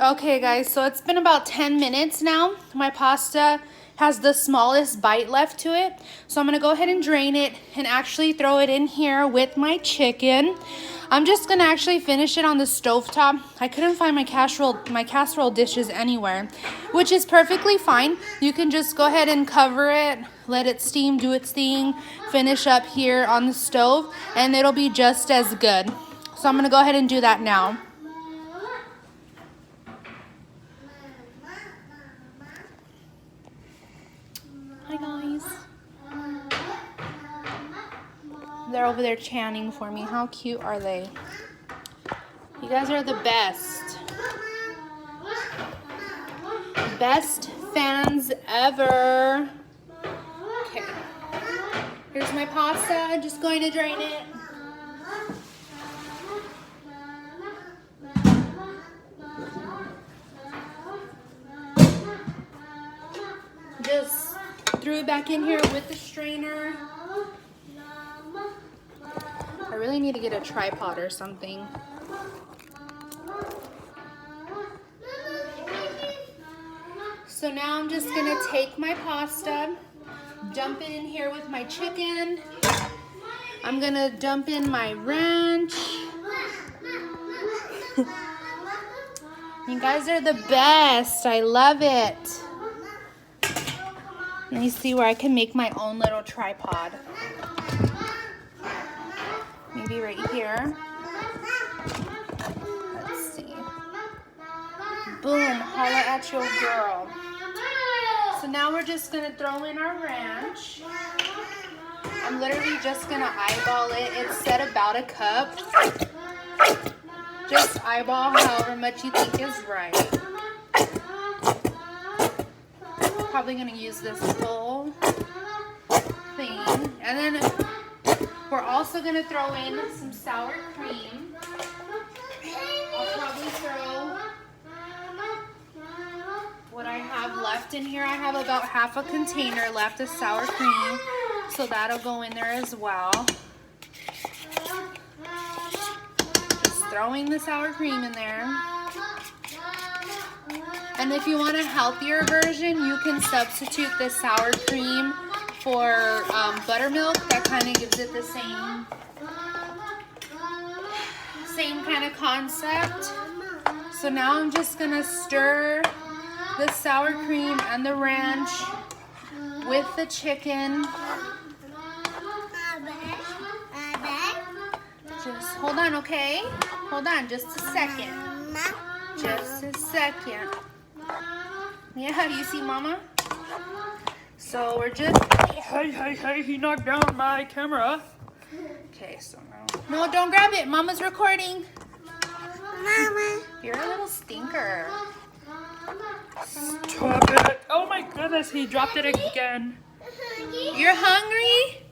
Okay guys, so it's been about 10 minutes now. My pasta has the smallest bite left to it. So I'm gonna go ahead and drain it and actually throw it in here with my chicken. I'm just gonna actually finish it on the stovetop. I couldn't find my casserole dishes anywhere, which is perfectly fine. You can just go ahead and cover it, let it steam, do its thing, finish up here on the stove, and it'll be just as good. So I'm gonna go ahead and do that now. Hi guys. They're over there chanting for me. How cute are they? You guys are the best. Best fans ever. Okay. Here's my pasta. I'm just going to drain it. Just threw it back in here with the strainer. I really need to get a tripod or something. So now I'm just gonna take my pasta, dump it in here with my chicken. I'm gonna dump in my ranch. You guys are the best. I love it. Let me see where I can make my own little tripod. Maybe right here. Let's see. Boom, holla at your girl. So now we're just gonna throw in our ranch. I'm literally just gonna eyeball it. It said about a cup. Just eyeball however much you think is right. Probably gonna use this whole thing. And then we're also gonna throw in some sour cream. I'll probably throw what I have left in here. I have about half a container left of sour cream, so that'll go in there as well. Just throwing the sour cream in there. And if you want a healthier version, you can substitute the sour cream for buttermilk. That kind of gives it the same kind of concept. So now I'm just gonna stir the sour cream and the ranch with the chicken. Just hold on, okay? Hold on, just a second. Just a second. Yeah, do you see Mama? So we're just, hey, he knocked down my camera. Okay, so no, don't grab it. Mama's recording. Mama. You're a little stinker. Stop it. Oh my goodness, he dropped it again. You're hungry?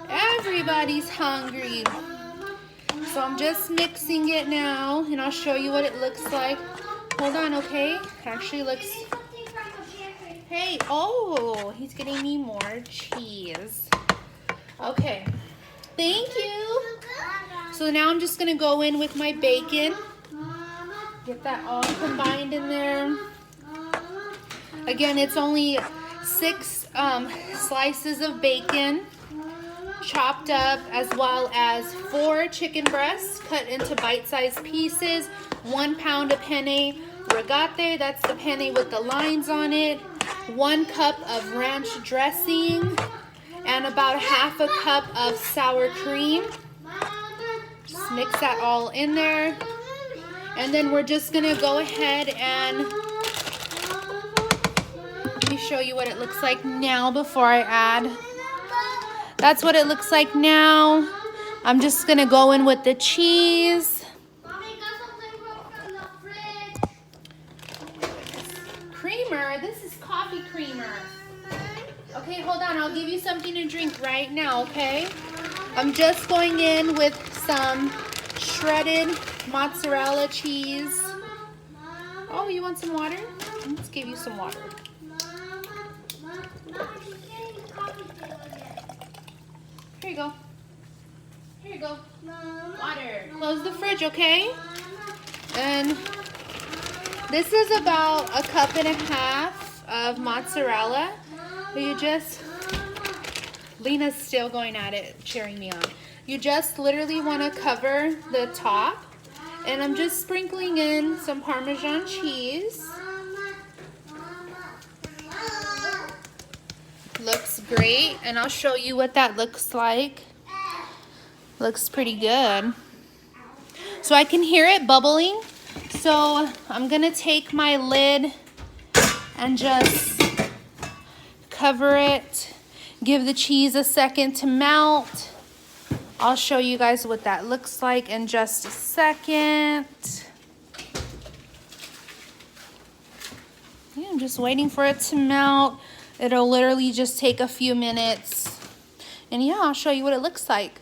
Everybody's hungry. So I'm just mixing it now, and I'll show you what it looks like. Hold on, okay? Actually looks... Hey, oh, he's getting me more cheese. Okay, thank you. So now I'm just gonna go in with my bacon. Get that all combined in there. Again, it's only 6 slices of bacon chopped up, as well as 4 chicken breasts cut into bite-sized pieces, 1 pound of penne rigate, that's the penne with the lines on it, 1 cup of ranch dressing, and about half a cup of sour cream. Just mix that all in there. And then we're just gonna go ahead and let me show you what it looks like now before I add. That's what it looks like now. I'm just gonna go in with the cheese. Creamer, this is coffee creamer. Okay, hold on, I'll give you something to drink right now, okay? I'm just going in with some shredded mozzarella cheese. Oh, you want some water? Let's give you some water. Here you go. Here you go. Water. Close the fridge, okay? And This is about 1.5 cups of mozzarella. You just, Lena's still going at it, cheering me on. You just literally want to cover the top. And I'm just sprinkling in some Parmesan cheese. Looks great, and I'll show you what that looks like. Looks pretty good. So I can hear it bubbling. So I'm gonna take my lid and just cover it. Give the cheese a second to melt. I'll show you guys what that looks like in just a second. Yeah, I'm just waiting for it to melt. It'll literally just take a few minutes. And yeah, I'll show you what it looks like.